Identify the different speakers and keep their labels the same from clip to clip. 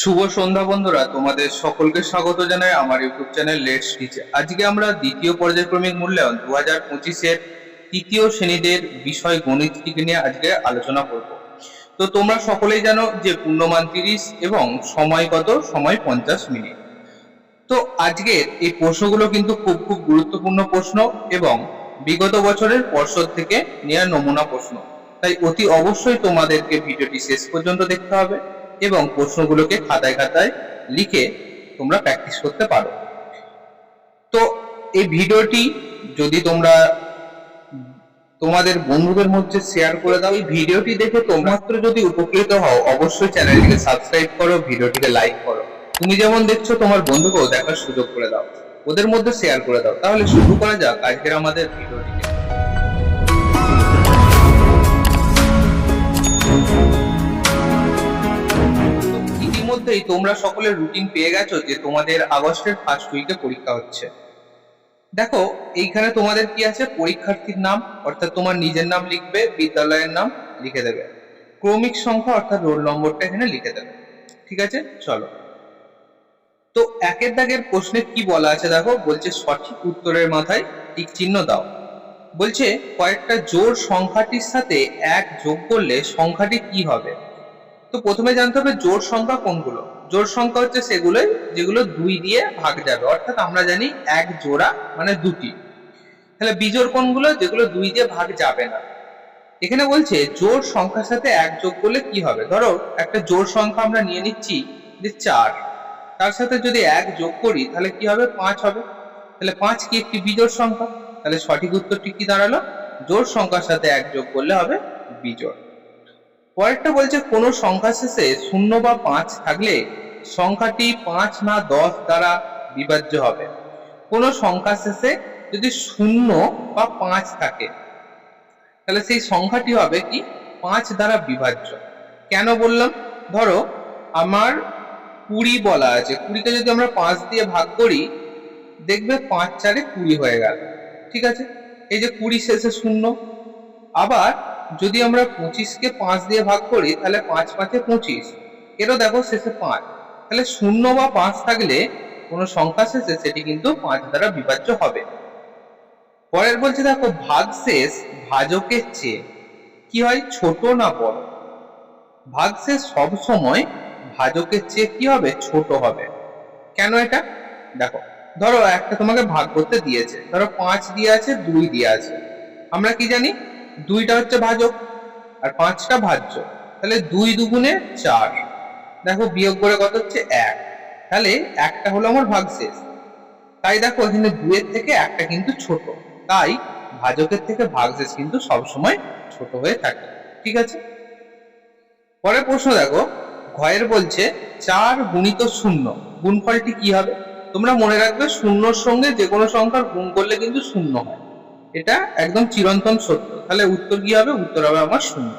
Speaker 1: শুভ সন্ধ্যা বন্ধুরা, তোমাদের সকলকে স্বাগত জানাই আমার ইউটিউব চ্যানেল লেটস টিচ। আজকে আমরা দ্বিতীয় পর্যায়ক্রমিক মূল্যায়ন 2025-এর তৃতীয় শ্রেণীদের বিষয় গণিতটিকে নিয়ে আজকে আলোচনা করব। তো তোমরা সকলেই জানো যে পূর্ণমান 30 এবং সময় কত, সময় 50 মিনিট। তো আজকের এই প্রশ্নগুলো কিন্তু খুব খুব গুরুত্বপূর্ণ প্রশ্ন এবং বিগত বছরের পর্ষদ থেকে নেওয়া নমুনা প্রশ্ন। তাই অতি অবশ্যই তোমাদেরকে ভিডিওটি শেষ পর্যন্ত দেখতে হবে এবং প্রশ্নগুলোকে খাতায় খাতায় লিখে তোমরা প্র্যাকটিস করতে পারো। তো এই ভিডিওটি যদি তোমরা তোমাদের বন্ধুদের মধ্যে শেয়ার করে দাও, এই ভিডিওটি দেখে তোমরা মাত্র যদি উপকৃত হও অবশ্যই চ্যানেলটিকে সাবস্ক্রাইব করো, ভিডিওটিকে লাইক করো। তুমি যেমন দেখছো তোমার বন্ধুকেও দেখার সুযোগ করে দাও, ওদের মধ্যে শেয়ার করে দাও। তাহলে শুরু করা যাক আজকের আমাদের ভিডিওটিকে। ইতিমধ্যেই তোমরা সকলে রুটিন পেয়ে গেছো যে তোমাদের আগস্টের ফার্স্ট উইকে পরীক্ষা হচ্ছে। দেখো এইখানে তোমাদের কি আছে, পরীক্ষার্থীর নাম অর্থাৎ তোমার নিজের নাম লিখবে, বিদ্যালয়ের নাম লিখে দেবে, ক্রমিক সংখ্যা অর্থাৎ রোল নম্বরটা এখানে লিখে দেবে। ঠিক আছে, চলো। তো একের দাগের প্রশ্নে কি বলা আছে দেখো, বলছে সঠিক উত্তরের মাথায় টিক চিহ্ন দাও। বলছে কয়েকটা জোড় সংখ্যাটির সাথে এক যোগ করলে সংখ্যাটি কি হবে। তো প্রথমে জানতে হবে জোড় সংখ্যা কোনগুলো। জোড় সংখ্যা হচ্ছে সেগুলোই যেগুলো 2 দিয়ে ভাগ যাবে, অর্থাৎ আমরা জানি এক জোড়া মানে দুটি। তাহলে বিজোড় কোনগুলো, যেগুলো 2 দিয়ে ভাগ যাবে না। এখানে বলছে জোড় সংখ্যার সাথে এক যোগ করলে কি হবে। ধরো একটা জোড় সংখ্যা আমরা নিয়ে নিচ্ছি যে 4, তার সাথে যদি এক যোগ করি তাহলে কি হবে, 5 হবে। তাহলে 5 কি একটি বিজোড় সংখ্যা। তাহলে সঠিক উত্তরটি কি দাঁড়ালো, জোড় সংখ্যার সাথে এক যোগ করলে হবে বিজোড়। পরেরটা বলছে কোন সংখ্যা শেষে 0 বা 5 থাকলে সংখ্যাটি 5 না 10 দ্বারা বিভাজ্য হবে। কোন সংখ্যা শেষে যদি 0 বা 5 থাকে তাহলে সেই সংখ্যাটি হবে কি 5 দ্বারা বিভাজ্য। কেন বললাম, ধরো আমার 20 বলা আছে, 20কে যদি আমরা 5 দিয়ে ভাগ করি দেখবে 5 4 20 হয়ে গেল। ঠিক আছে, এই যে 20 শেষে 0। আবার যদি আমরা 25কে 5 দিয়ে ভাগ করি তাহলে 5 5 25, এরও দেখো শেষে 5। তাহলে 0 বা 5 থাকলে কোনো সংখ্যা শেষে সেটি কিন্তু 5 দ্বারা বিভাজ্য হবে। পরের বলছে দেখো ভাগশেষ ভাজকের চেয়ে কি হয়, ছোট না বড়। ভাগশেষ সব সময় ভাজকের চেয়ে কি হবে, ছোট হবে। কেন এটা দেখো, ধরো একটা তোমাকে ভাগ করতে দিয়েছে, ধরো 5 দিয়ে আছে 2 দিয়ে আছে। আমরা কি জানি 2টা হচ্ছে ভাজক আর 5টা ভাজ্য। তাহলে 2 দুগুণে 4, দেখো বিয়োগ করে কত হচ্ছে 1। তাহলে একটা হলো আমার ভাগশেষ। তাই দেখো এখানে 2 এর থেকে একটা কিন্তু ছোট, তাই ভাজকের থেকে ভাগশেষ কিন্তু সবসময় ছোট হয়ে থাকে। ঠিক আছে, পরের প্রশ্ন দেখো ঘয়ের বলছে 4 গুণিত 0 গুণফলটি কি হবে। তোমরা মনে রাখবে শূন্যর সঙ্গে যে কোনো সংখ্যার গুণ করলে কিন্তু 0 হয়, এটা একদম চিরন্তন সত্য। তাহলে উত্তর কি হবে, উত্তর হবে আমার 0।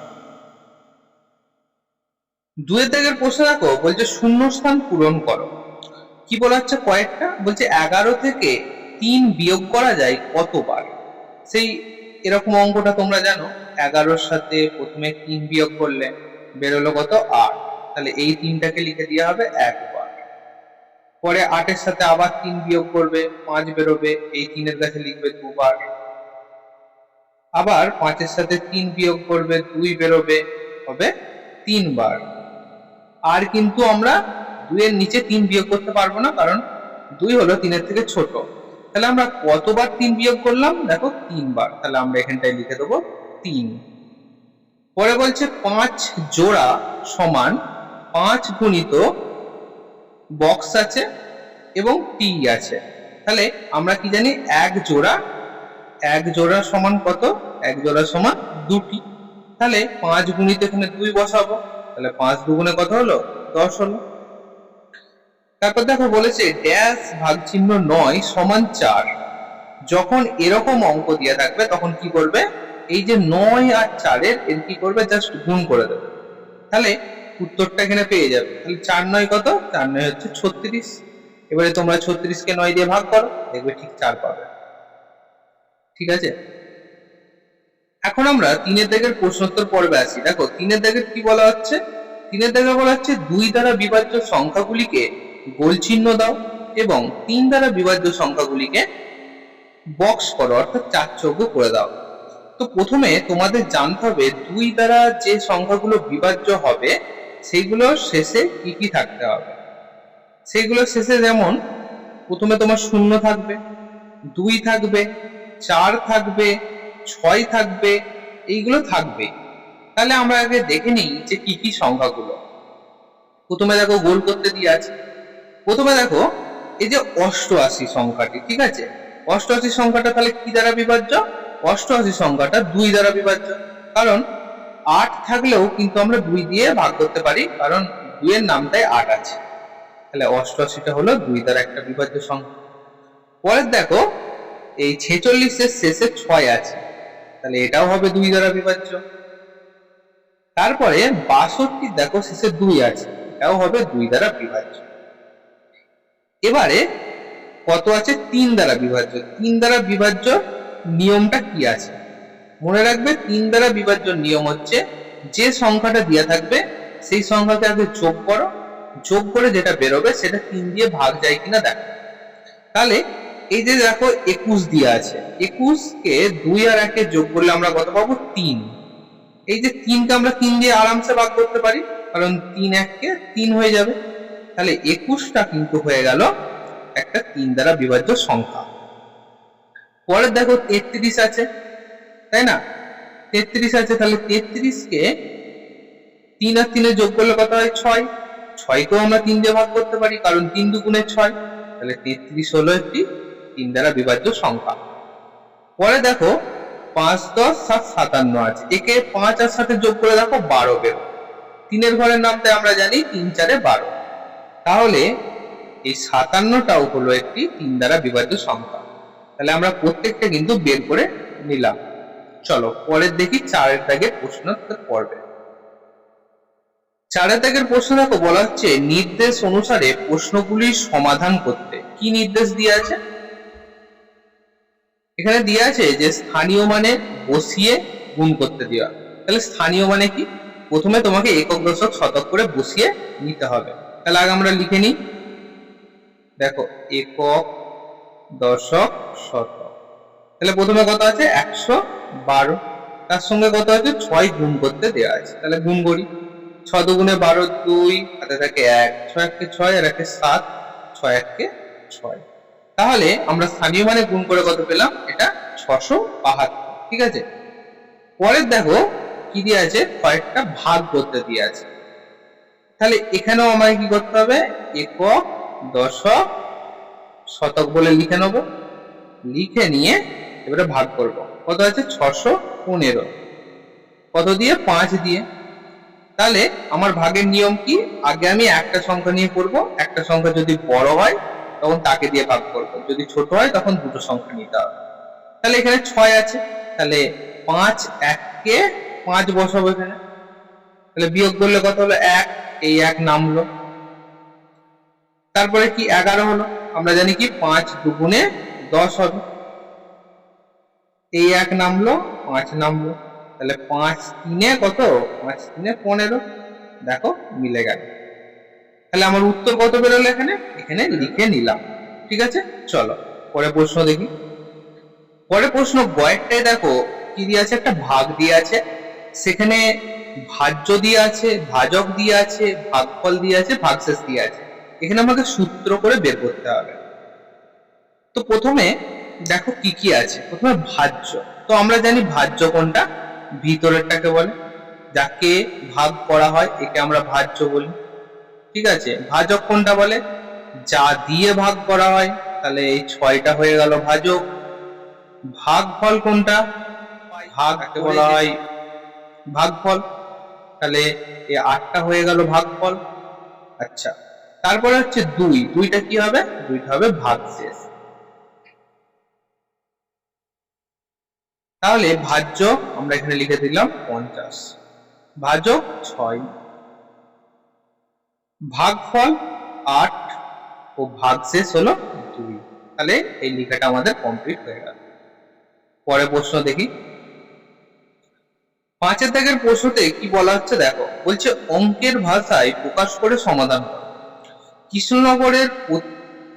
Speaker 1: 2 এর দাগের প্রশ্ন দেখো বলছে শূন্যস্থান পূরণ করো। কি বলা হচ্ছে, কয়েকটা বলছে 11 থেকে 3 বিয়োগ করা যায় কতবার। সেই এরকম অঙ্কটা তোমরা জানো, 11-র সাথে প্রথমে 3 বিয়োগ করলে বেরোলো কত, 8। তাহলে এই 3টাকে লিখে দেওয়া হবে একবার। পরে 8-এর সাথে আবার 3 বিয়োগ করবে, 5 বেরোবে, এই 3-এর কাছে লিখবে দুবার। আবার 5-এর সাথে 3 বিয়োগ করবে, 2 বেরোবে, হবে 3 বার। আর কিন্তু আমরা 2 এর নিচে 3 বিয়োগ করতে পারবো না, কারণ 2 হলো 3-এর থেকে ছোট। তাহলে আমরা কতবার 3 বিয়োগ করলাম, দেখো 3 বার। তাহলে আমরা এখানটায় লিখে দেবো 3। পরে বলছে 5 জোড়া সমান 5 গুণিত বক্স আছে এবং টি আছে। তাহলে আমরা কি জানি এক জোড়া সমান কত, এক জোড়া সমান 2টি। তাহলে 5 গুণিত এখানে 2 বসাবো, তাহলে 5 দুগুণে কত হলো, 10 হলো। তারপর দেখো বলেছে ড্যাশ ভাগ চিহ্ন 9 সমান 4। যখন এরকম অঙ্ক দিয়ে থাকবে তখন কি করবে, এই যে 9 আর 4-এর এর কি করবে, জাস্ট গুণ করে দেবে। তাহলে উত্তরটা এখানে পেয়ে যাবে। তাহলে 4 9 কত, 4 9 হচ্ছে 36। এবারে তোমরা 36কে 9 দিয়ে ভাগ করো, দেখবে ঠিক 4 পাবে। ঠিক আছে, এখন আমরা 3 এর দাগের প্রশ্নোত্তর পর্বে আসি। দেখো 3 এর দাগের কি বলা হচ্ছে, 3 দাগে বলা হচ্ছে 2 দ্বারা বিভাজ্য সংখ্যাগুলিকে গোল চিহ্ন দাও এবং 3 দ্বারা বিভাজ্য সংখ্যাগুলিকে বক্স করো, অর্থাৎ চাকচৌকো করে দাও। তো প্রথমে তোমাদের জানতে হবে 2 দ্বারা যে সংখ্যাগুলো বিভাজ্য হবে সেগুলো শেষে কি কি থাকতে হবে। সেগুলো শেষে যেমন প্রথমে তোমার 0 থাকবে, 2 থাকবে, 4 থাকবে, 6 থাকবে, এইগুলো থাকবে। তাহলে আমরা আগে দেখে নিই যে কি কি সংখ্যাগুলো। প্রথমে দেখো গোল করতে দিয়ে আছে। প্রথমে দেখো এই যে 88 সংখ্যাটি, ঠিক আছে, 88 সংখ্যাটা তাহলে কি দ্বারা বিভাজ্য? 88 সংখ্যাটা 2 দ্বারা বিভাজ্য, কারণ 8 থাকলেও কিন্তু আমরা 2 দিয়ে ভাগ করতে পারি, কারণ 2 এর নামটাই 8 আছে। তাহলে 88টা হলো 2 দ্বারা একটা বিভাজ্য সংখ্যা। পরে দেখো এই 46 এর শেষে 6 আছে, তাহলে এটাও হবে 2 দ্বারা বিভাজ্য। তারপরে 62 দেখো শেষে 2 আছে, এটাও হবে 2 দ্বারা বিভাজ্য। এবারে কত আছে? 3 দ্বারা বিভাজ্য। 3 দ্বারা বিভাজ্য নিয়মটা কি আছে মনে রাখবে। 3 দ্বারা বিভাজ্য নিয়ম হচ্ছে যে সংখ্যাটা দেয়া থাকবে সেই সংখ্যাকে আগে যোগ করো, যোগ করে যেটা বেরোবে সেটা 3 দিয়ে ভাগ যায় কিনা দেখো। তাহলে এই যে দেখো 21 দেয়া আছে, 21 কে 2 আর 1 এ যোগ করলে আমরা কত পাবো? 3। এই যে 3 কে আমরা 3 দিয়ে আরামসে ভাগ করতে পারি, কারণ 3 1 কে 3 হয়ে যাবে। তাহলে 21টা কিন্তু হয়ে গেল একটা 3 দ্বারা বিভাজ্য সংখ্যা। পরে দেখো 33 আছে, তাই না? 33 আছে, তাহলে 33 কে 3 আর 3 এ যোগ করলে কত হয়? 6। 6 কেও আমরা 3 দিয়ে ভাগ করতে পারি, কারণ 3 দুগুণে 6। তাহলে 33 হলো একটি 3 দ্বারা বিভাজ্য সংখ্যা। পরে দেখো 5 10 7 57 আছে, একে 5 আর 7 যোগ করে দেখো 12 বেরো। 3 এর ঘরের নামটা আমরা জানি 3 4 12। তাহলে এই 57টাও হলো একটি 3 দ্বারা বিভাজ্য সংখ্যা। তাহলে আমরা প্রত্যেকটা কিন্তু বের করে নিলাম। চলো পরের দেখি 4 এর দাগের প্রশ্ন পড়বে। 4 এর দাগের প্রশ্ন দেখো বলা হচ্ছে নির্দেশ অনুসারে প্রশ্নগুলির সমাধান করতে। কি নির্দেশ দিয়ে আছে? এখানে দিয়ে আছে যে স্থানীয় মানে বসিয়ে গুণ করতে দেওয়া। তাহলে স্থানীয় মানে কি? প্রথমে তোমাকে একক দশক শতক করে বসিয়ে নিতে হবে। তাহলে আগে আমরা লিখে নিই। দেখো একক দশক শতক, তাহলে প্রথমে কত আছে? 112। তার সঙ্গে কত আছে? 6 গুণ করতে দেওয়া আছে, তাহলে গুণ করি। 6 দুগুণে 12, 2 হাতে থাকে 1, 6 1 কে 6 আর 1 কে 7, 6 1 কে 6। তাহলে আমরা স্থানীয় মানে গুণ করে কত পেলাম? এটা 672, ঠিক আছে। পরের দেখো কি দিয়ে আছে? কয়েকটা ভাগ করতে দিয়ে আছে। তাহলে এখানেও আমাকে কি করতে হবে? একক দশক শতক বলে লিখে নেব। লিখে নিয়ে এবারে ভাগ করব। কত আছে? 615। কত দিয়ে? 5 দিয়ে। তাহলে আমার ভাগের নিয়ম কি? আগে আমি একটা সংখ্যা নিয়ে করব, একটা সংখ্যা যদি বড় হয় তখন তাকে দিয়ে ভাগ করব, যদি ছোট হয় তখন দুটো সংখ্যা নিতে হবে। তাহলে এখানে 6 আছে, তাহলে 5 1 কে 5 বসাবো এখানে। তাহলে বিয়োগ করলে কত হলো? 1, এই 1 নামলো। তারপরে কি? 11 হলো। আমরা জানি কি 5 দুগুণে 10 হবে। এই 1 নামলো, 5 নামলো। তাহলে 5 3 কত? 5 3 15। দেখো মিলে গেল। তাহলে আমার উত্তর কত বেরোলো? এখানে লিখে নিলাম, ঠিক আছে। চলো পরে প্রশ্ন দেখি। পরে প্রশ্ন গয়েরটায় দেখো কি দিয়ে আছে? একটা ভাগ দিয়ে আছে, সেখানে ভাজ্য দিয়ে আছে, ভাজক দিয়ে আছে, ভাগফল দিয়ে আছে, ভাগশেষ দিয়ে আছে। এখানে আমাকে সূত্র করে বের করতে হবে। তো প্রথমে দেখো কি কি আছে। প্রথমে ভাজ্য, তো আমরা জানি ভাজ্য কোনটা? ভিতরেরটাকে বলে, যাকে ভাগ করা হয় একে আমরা ভাজ্য বলি, ঠিক আছে। ভাজক কোনটা বলে? যা দিয়ে ভাগ করা হয়, তাহলে এই 6টা হয়ে গেল ভাজক। ভাগফল কোনটা? ভাগকে বলা হয় ভাগফল, তাহলে এই 8টা হয়ে গেল ভাগফল। আচ্ছা, তারপরে হচ্ছে 2, 2টা কি হবে? 2টা হবে ভাগশেষ। তাহলে ভাজ্য আমরা এখানে লিখে দিলাম 50, ভাজক 6, ভাগফল 8 ও ভাগশেষ হলো 2। তাহলে এই লেখাটা আমাদের কমপ্লিট হয়ে গেল। পরে প্রশ্ন দেখি। পাঁচের দাগের প্রশ্নতে কি বলা হচ্ছে দেখো, বলছে অঙ্কের ভাষায় প্রকাশ করে সমাধান করো। কৃষ্ণনগরের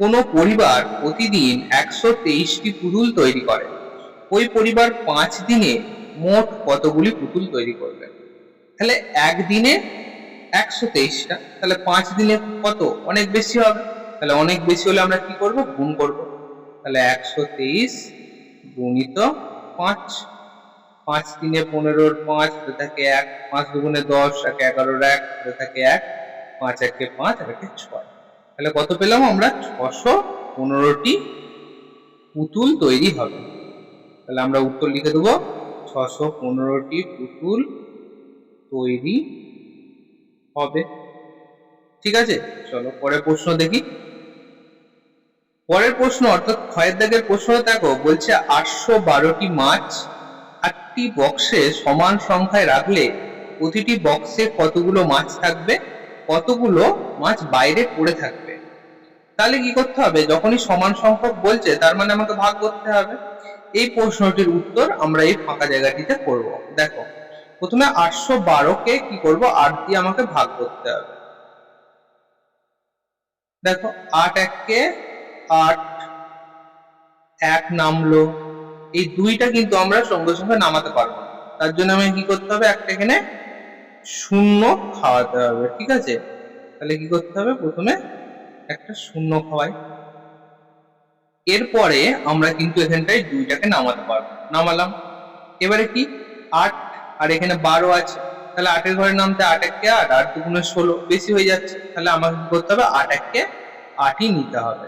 Speaker 1: কোনো পরিবার প্রতিদিন 123টি পুতুল তৈরি করে, ওই পরিবার 5 দিনে মোট কতগুলি পুতুল তৈরি করবে? তাহলে একদিনে 123টা, তাহলে 5 দিনে কত? অনেক বেশি হবে। তাহলে অনেক বেশি হলে আমরা কি করব? গুণ করব। তাহলে 123 গুণিত 5, 5 দিনে 15-র 5 হাতে থাকে 1, 5 দুগুণে 10, 1 11-র 1 হাতে থাকে 1, 5 1 5 আর 1 6। তাহলে কত পেলাম আমরা? 615টি পুতুল তৈরি হবে। তাহলে আমরা উত্তর লিখে দেবো 615টি পুতুল তৈরি হবে। ঠিক আছে, চলো পরের প্রশ্ন দেখি। পরের প্রশ্ন অর্থাৎ ক্ষয়ের দাগের প্রশ্ন দেখো, বলছে 812টি মাছ 8টি বক্সে সমান সংখ্যায় রাখলে প্রতিটি বক্সে কতগুলো মাছ থাকবে, কতগুলো মাছ বাইরে পড়ে থাকবে? তাহলে কি করতে হবে? যখনই সমান সংখ্যক বলছে তার মানে আমাকে ভাগ করতে হবে। এই প্রশ্নটির উত্তর আমরা এই ফাঁকা জায়গাটিতে করব। দেখো, প্রথমে 812কে কি করব? 8 দিয়ে আমাকে ভাগ করতে হবে। দেখো 8 1-কে 8, 1 নামলো। এই 2টা কিন্তু আমরা সঙ্গে সঙ্গে নামাতে পারবো না, তার জন্য আমাকে কি করতে হবে? একটা এখানে শূন্য খাওয়াতে হবে। ঠিক আছে, তাহলে কি করতে হবে? প্রথমে একটা শূন্য খাওয়াই। এরপরে আমরা কিন্তু এখানটায় 2টাকে নামাতে পারবো, নামালাম। এবারে কি 8 আর এখানে 12 আছে, তাহলে 8-এর ঘরে নামতে 8 1-কে 8, 8 2 16, বেশি হয়ে যাচ্ছে। তাহলে আমাকে কি করতে হবে? 8 1-কে 8ই নিতে হবে।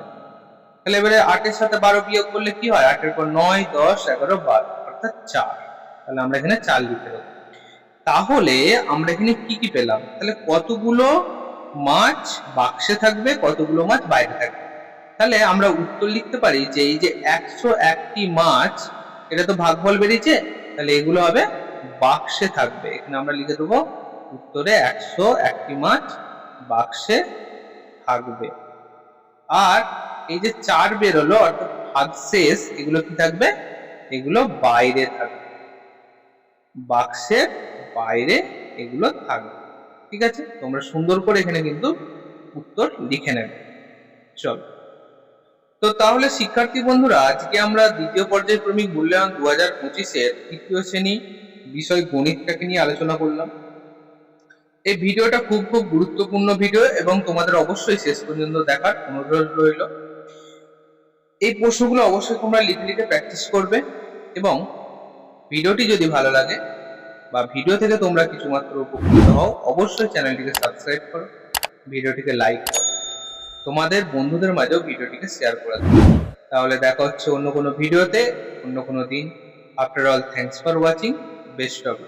Speaker 1: তাহলে এবারে 8-এর সাথে 12 বিয়োগ করলে কি হয়? 8-এর পর 9 10 11 12 অর্থাৎ 4। তাহলে আমরা এখানে 4 লিখে দেবো। তাহলে আমরা এখানে কি কি পেলাম? তাহলে কতগুলো মাছ বাক্সে থাকবে, কতগুলো মাছ বাইরে থাকবে। তাহলে আমরা উত্তর লিখতে পারি যে এই যে 101টি মাছ, এটা তো ভাগফল বেরিয়েছে, তাহলে এগুলো হবে বাক্সে থাকবে। এখানে আমরা লিখে দেবো উত্তরে 101টি মাছ বাক্সে থাকবে। আর এই যে 4 বেরোলো অর্থাৎ ভাগশেষ, এগুলো কি থাকবে? এগুলো বাইরে থাকবে, বাক্সের বাইরে এগুলো থাকবে। ঠিক আছে, তোমরা সুন্দর করে এখানে কিন্তু উত্তর লিখে নেবে। চলো, তো তাহলে শিক্ষার্থী বন্ধুরা, আজকে আমরা দ্বিতীয় পর্যায়ক্রমিক মূল্যায়ন 2025-এর তৃতীয় শ্রেণী বিষয় গণিতটাকে নিয়ে আলোচনা করলাম। এই ভিডিওটা খুব গুরুত্বপূর্ণ ভিডিও এবং তোমাদের অবশ্যই শেষ পর্যন্ত দেখার অনুরোধ রইল। এই প্রশ্নগুলো অবশ্যই তোমরা লিখে লিখে প্র্যাকটিস করবে এবং ভিডিওটি যদি ভালো লাগে বা ভিডিও থেকে তোমরা কিছুমাত্র উপকৃত হও, অবশ্যই চ্যানেলটিকে সাবস্ক্রাইব করো, ভিডিওটিকে লাইক করো, তোমাদের বন্ধুদের মাঝেও ভিডিওটিকে শেয়ার করে দাও। তাহলে দেখা হচ্ছে অন্য কোনো ভিডিওতে, অন্য কোনো দিন। After all, thanks for watching, best of.